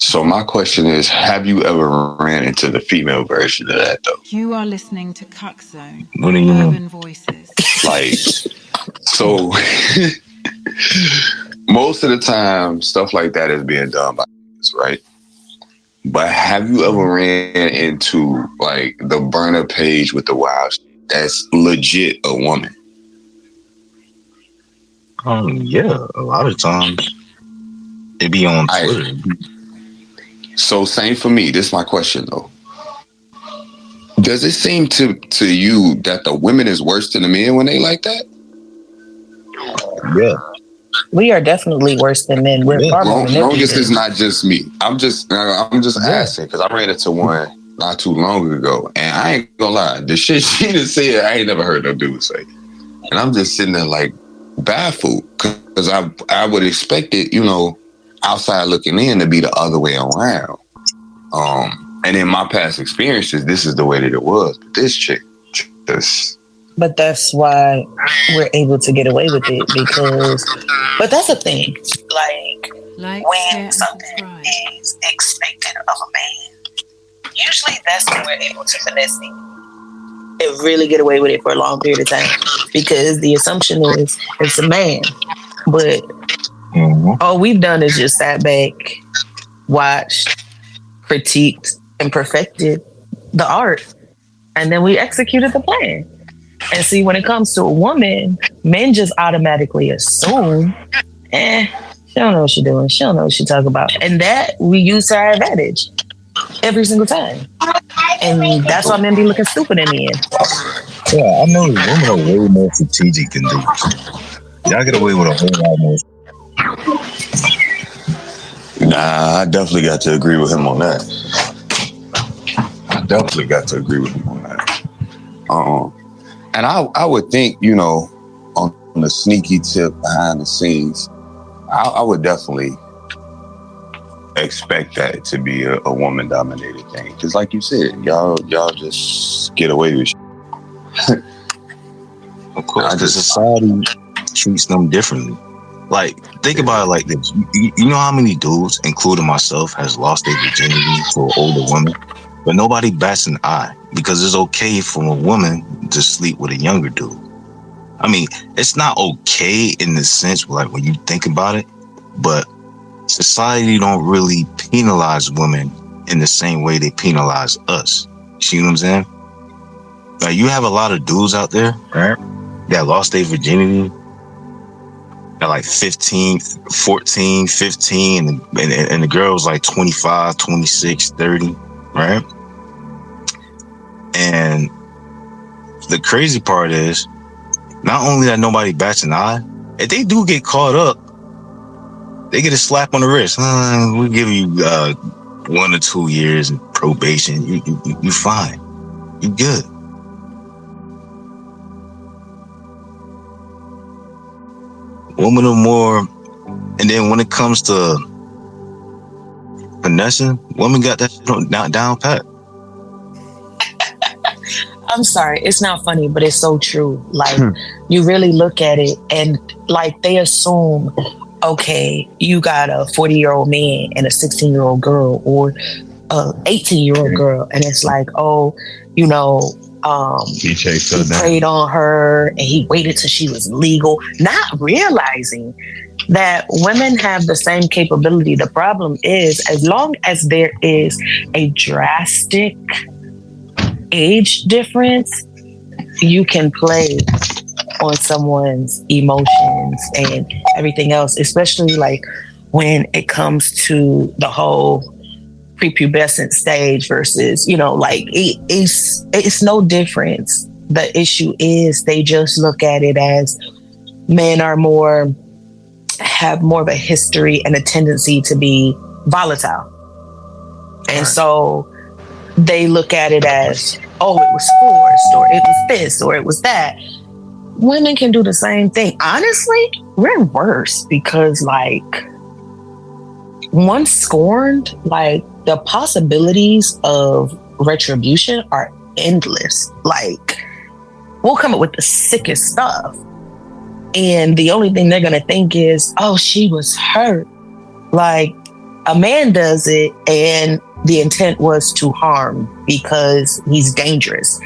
So my question is, have you ever ran into the female version of that though? You are listening to Cuck Zone, What do you mean? Urban Voices. Like, so most of the time, stuff like that is being done by niggas, right? But have you ever ran into like the burner page with the wild shit that's legit a woman? Yeah, a lot of times it be on I Twitter. So same for me. This is my question though. Does it seem to you that the women is worse than the men when they like that? Yeah, We are definitely worse than men. We're yeah, far more Long as it's manipulative. not just me. I'm just yeah. asking because I ran into one not too long ago, and I ain't gonna lie, the shit she just said I ain't never heard no dude say, and I'm just sitting there like baffled because I would expect it, outside looking in to be the other way around. And in my past experiences, this is the way that it was, but this chick just But that's why we're able to get away with it because, but that's the thing. Like, Like, share, when and something subscribe. is expected of a man, usually that's when we're able to finesse it and really get away with it for a long period of time because the assumption is it's a man. But all we've done is just sat back, watched, critiqued, and perfected the art. And then we executed the plan. And see, when it comes to a woman, men just automatically assume, she don't know what she's doing. She don't know what she's talking about. And that we use to our advantage every single time. And that's why men be looking stupid in the end. Yeah, I know women are way more strategic than dudes. Y'all get away with a whole lot more. Nah, I definitely got to agree with him on that. And I would think, on the sneaky tip behind the scenes, I would definitely expect that to be a woman dominated thing. Because like you said, y'all just get away with shit. Of course, because society treats them differently. Like, think about it like this. You know how many dudes, including myself, has lost their virginity to an older woman? But nobody bats an eye because it's okay for a woman to sleep with a younger dude. I mean, it's not okay in the sense, like, when you think about it, but society don't really penalize women in the same way they penalize us. You see what I'm saying? Like, you have a lot of dudes out there, right, that lost their virginity at like 15, 14, 15, and the girl's like 25, 26, 30, right? And the crazy part is, not only that nobody bats an eye, if they do get caught up, they get a slap on the wrist. We'll give you 1 or 2 years in probation. You fine. You good. Women are more, and then when it comes to finessing, women got that shit down pat. I'm sorry, it's not funny, but it's so true. Like, you really look at it and like they assume, okay, you got a 40-year-old man and a 16-year-old girl or a 18-year-old girl. And it's like, oh, he preyed on her and he waited till she was legal, not realizing that women have the same capability. The problem is, as long as there is a drastic age difference, you can play on someone's emotions and everything else, especially like when it comes to the whole prepubescent stage versus, like it's no difference. The issue is they just look at it as men have more of a history and a tendency to be volatile. And so they look at it as, oh, it was forced, or it was this, or it was that. Women can do the same thing. Honestly, we're worse because, like, once scorned, like, the possibilities of retribution are endless. Like, we'll come up with the sickest stuff. And the only thing they're going to think is, oh, she was hurt. Like, A man does it and the intent was to harm because he's dangerous.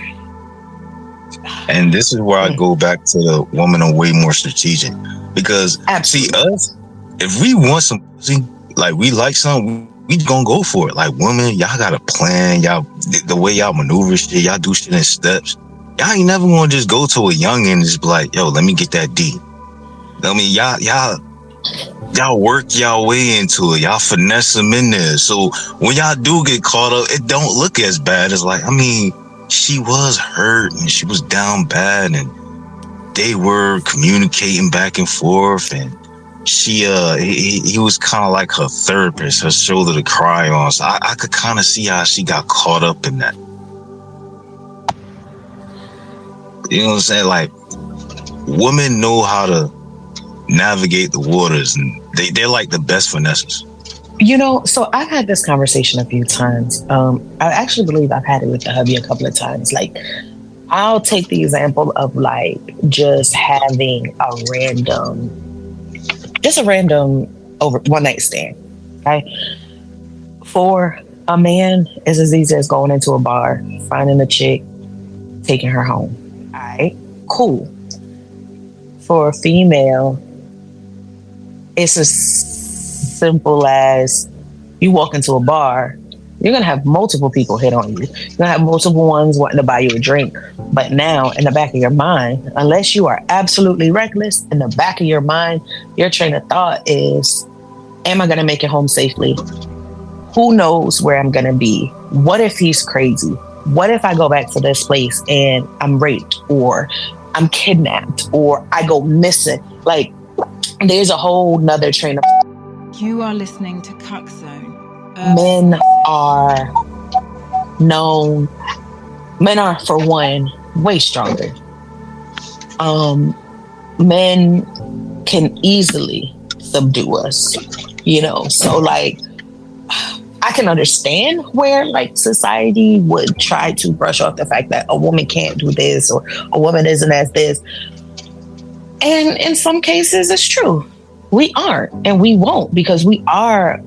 And this is where I go back to the woman are way more strategic. Because, see, us, if we want some pussy, like we like something, we gonna go for it. Like women, y'all got a plan. Y'all, the way y'all maneuver shit, y'all do shit in steps. Y'all ain't never gonna just go to a youngin' and just be like, yo, let me get that D. I mean, y'all work y'all way into it. Y'all finesse them in there. So when y'all do get caught up, it don't look as bad as like, I mean, she was hurt and she was down bad and they were communicating back and forth and he was kind of like her therapist, her shoulder to cry on. So I could kind of see how she got caught up in that. You know what I'm saying? Like, women know how to navigate the waters and they're like the best finesses. You know, so I've had this conversation a few times. I actually believe I've had it with the hubby a couple of times. Like, I'll take the example of like just having a random over one night stand. Okay. For a man, it's as easy as going into a bar, finding a chick, taking her home. All right, cool. For a female, it's as simple as you walk into a bar, you're going to have multiple people hit on you. You're going to have multiple ones wanting to buy you a drink. But now, in the back of your mind, unless you are absolutely reckless, in the back of your mind, your train of thought is, am I going to make it home safely? Who knows where I'm going to be? What if he's crazy? What if I go back to this place and I'm raped or I'm kidnapped or I go missing? Like, there's a whole nother train of thought. You are listening to Cuck Zone. Men are for one, way stronger. Men can easily subdue us, you know? So like, I can understand where like society would try to brush off the fact that a woman can't do this or a woman isn't as this. And in some cases it's true. We aren't and we won't because we are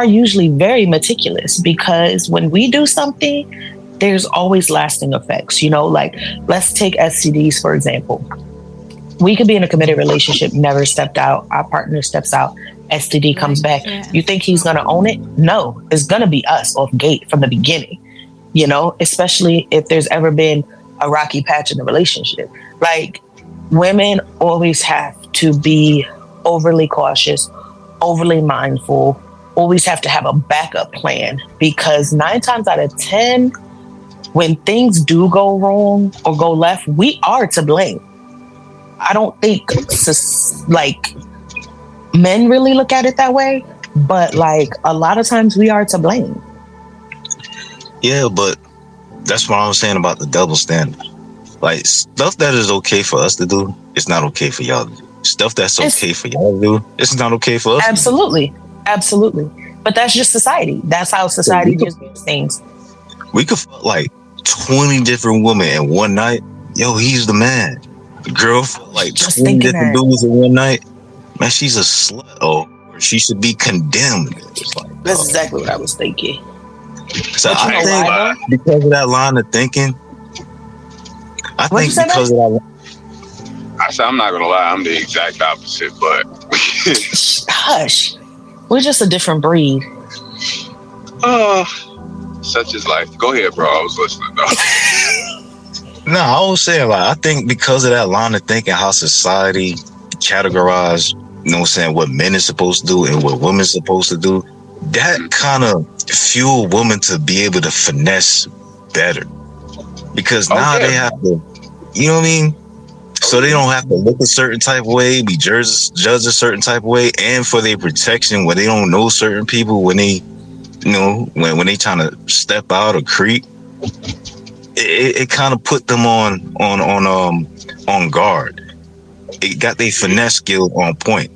usually very meticulous because when we do something, there's always lasting effects. You know, like let's take STDs, for example. We could be in a committed relationship, never stepped out. Our partner steps out, STD comes back. You think he's going to own it? No, it's going to be us off gate from the beginning, you know, especially if there's ever been a rocky patch in the relationship. Like women always have to be overly cautious, overly mindful, always have to have a backup plan because 9 times out of 10, when things do go wrong or go left, we are to blame. I don't think like men really look at it that way, but like a lot of times we are to blame. Yeah, but that's what I was saying about the double standard. Like stuff that is okay for us to do, it's not okay for y'all to do. Stuff that's okay for y'all to do, it's not okay for us. Absolutely. But that's just society. That's how society just does things. We could fuck like 20 different women in one night. Yo, he's the man. The girl fuck like just 20 different dudes in one night. Man, she's a slut. Oh, she should be condemned. Like, that's exactly what I was thinking. So I think because of that line of thinking, I said, I'm not gonna lie, I'm the exact opposite, but hush. We're just a different breed. Such is life. Go ahead, bro. I was listening though. No, I was saying like I think because of that line of thinking, how society categorize, you know what I'm saying, what men are supposed to do and what women are supposed to do, that kind of fuel women to be able to finesse better. Because now they have to, you know what I mean? So they don't have to look a certain type of way, be judged a certain type of way, and for their protection when they don't know certain people, when they, you know, when they trying to step out or creep, it kind of put them on guard. It got their finesse skill on point.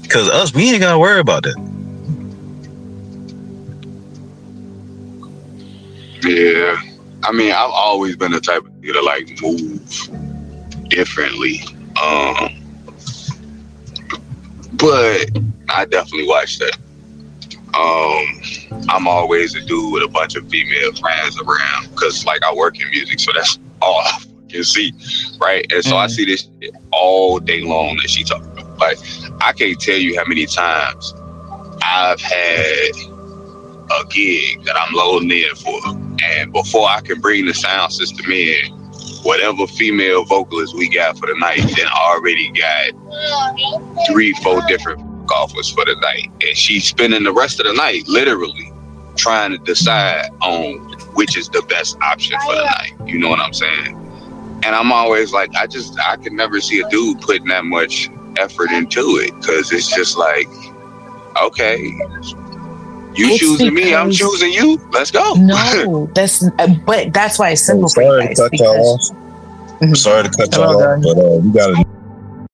Cause us, we ain't gotta worry about that. Yeah. I mean, I've always been the type of nigga to like move differently. But I definitely watch that. I'm always a dude with a bunch of female friends around because, like, I work in music, so that's all I fucking see, right? And so I see this shit all day long that she talking about. Like, I can't tell you how many times I've had a gig that I'm loading in for, and before I can bring the sound system in, whatever female vocalist we got for the night, then already got 3-4 different offers for the night, and she's spending the rest of the night literally trying to decide on which is the best option for the night. You know what I'm saying? And I'm always like, I can never see a dude putting that much effort into it, because it's just like, okay, you choosing me, I'm choosing you. Let's go. No, but that's why it's simple for you guys. Sorry to cut y'all off, but we gotta